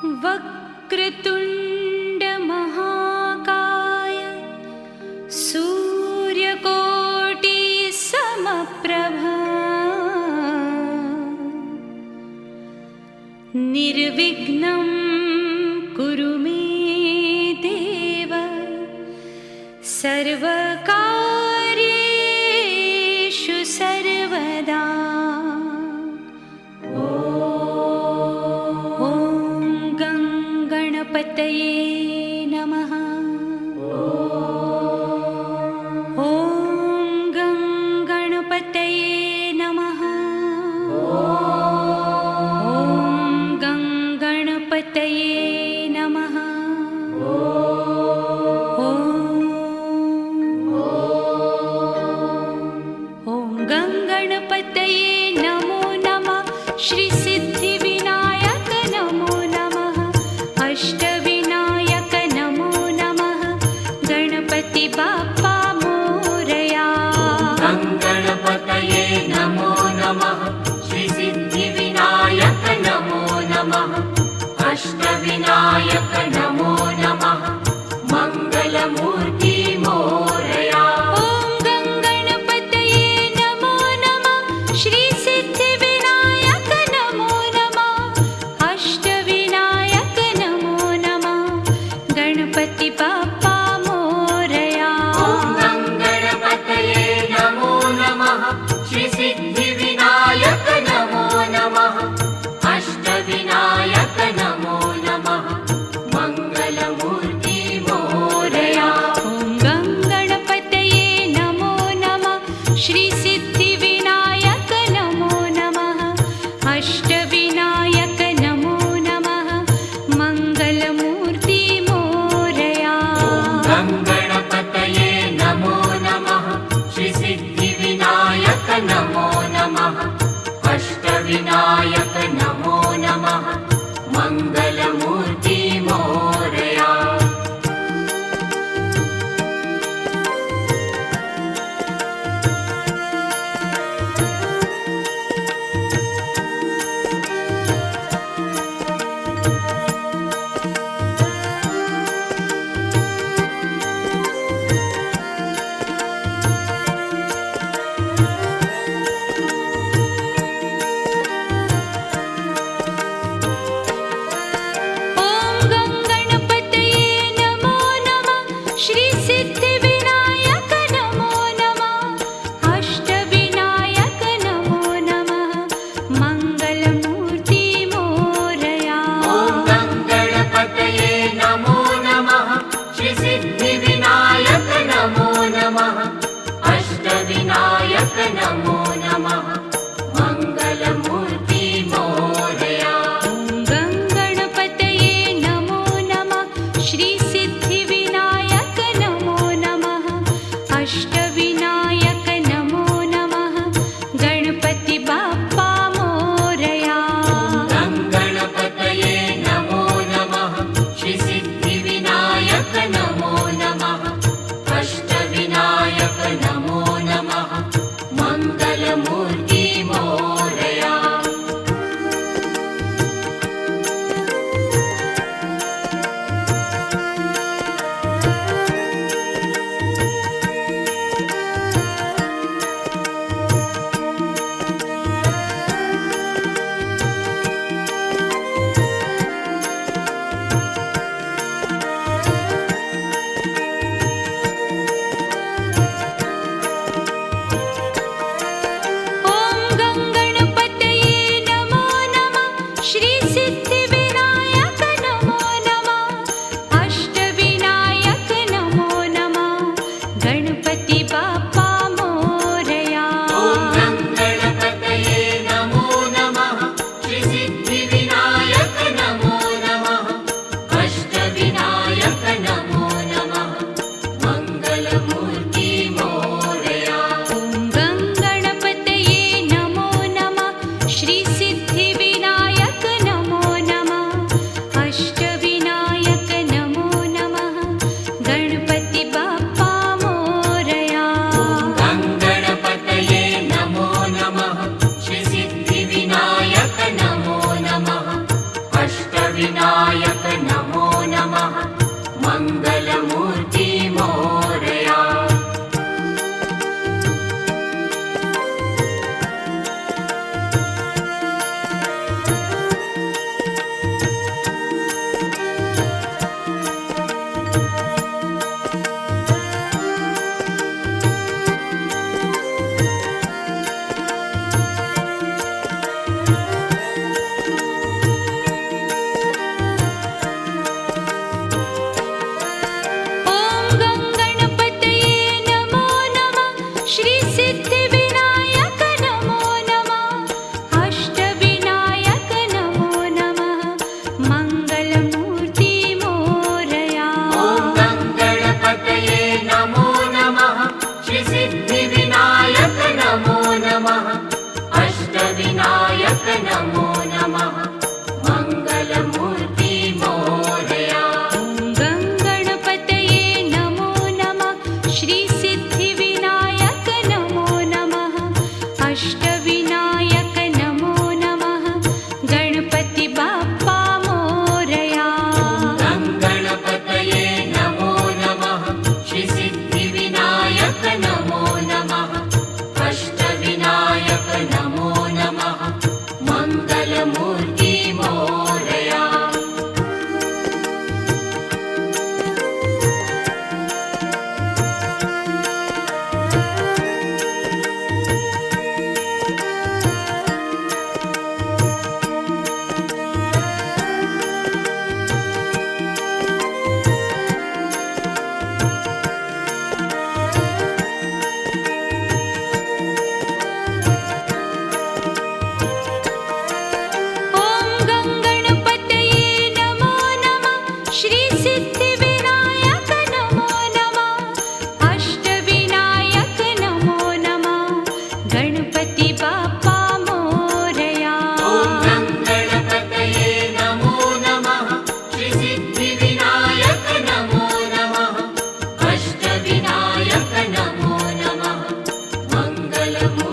वक्रतुण्ड महाकाय सूर्यकोटि समप्रभा निर्विघ्नं कुरु मे देव सर्वकार्येषु सर्वदा। गणपतये नमः। ॐ गणपतये नमः। ॐ गणपतये नमः। ॐ गणपतये नमो नमः। श्री सिद्धिविनायक नमो नमः। अष्टविनायक नमो नमः। गणपति बाप्पा मोरया। गणपतये नमो नमः। श्री सिद्धिविनायक नमो नमः। अष्टविनायक नमो नमः। मंगलमूर्ति मोरया। ॐ गणपतये नमो नमः। श्री सिद्धिविनायक नमो नमः। अष्टविनायक नमो नमः। गणपति बाप्पा मोरया। गणपतये नमो नमः। श्री सिद्धिविनायक नमो नमः। अष्टविनायक नमो नमः। मंगलमूर्ति मोरया। ॐ गणपतये नमो नमः। श्री सिद्धिविनायक नमो नमः। अष्टविनायक नमो नमः। मंगलमूर्ति मोरया। गणपतये नमो नमः। श्री सिद्धिविनायक नमो नमः। अष्टविनायक नमो नमः। मंगलमूर्ति मोरया। नमः अष्टविनायक नमो नमः मङ्गलमूर्ति मोरया गङ्गणपतये नमो नमः श्रीसिद्धिविनायक नमो नमः अष्टविनायक नमो नमः गणपति बाप्पा मोरया गङ्गणपतये नमो नमः श्रीसिद्धिविनायक नमो नमः अष्टविनायक नमो नमः मङ्गलमूर्ति मोरया ॐ गङ्गणपतये नमो नमः श्रीसिद्धिविनायक नमो नमः अष्टविनायक नमो नमः गणपति बाप्पा मोरया ॐ गङ्गणपतये नमो नमः श्रीसिद्धिविनायक नमो नमः अष्टविनायक नमो नमः मङ्गलमूर्ति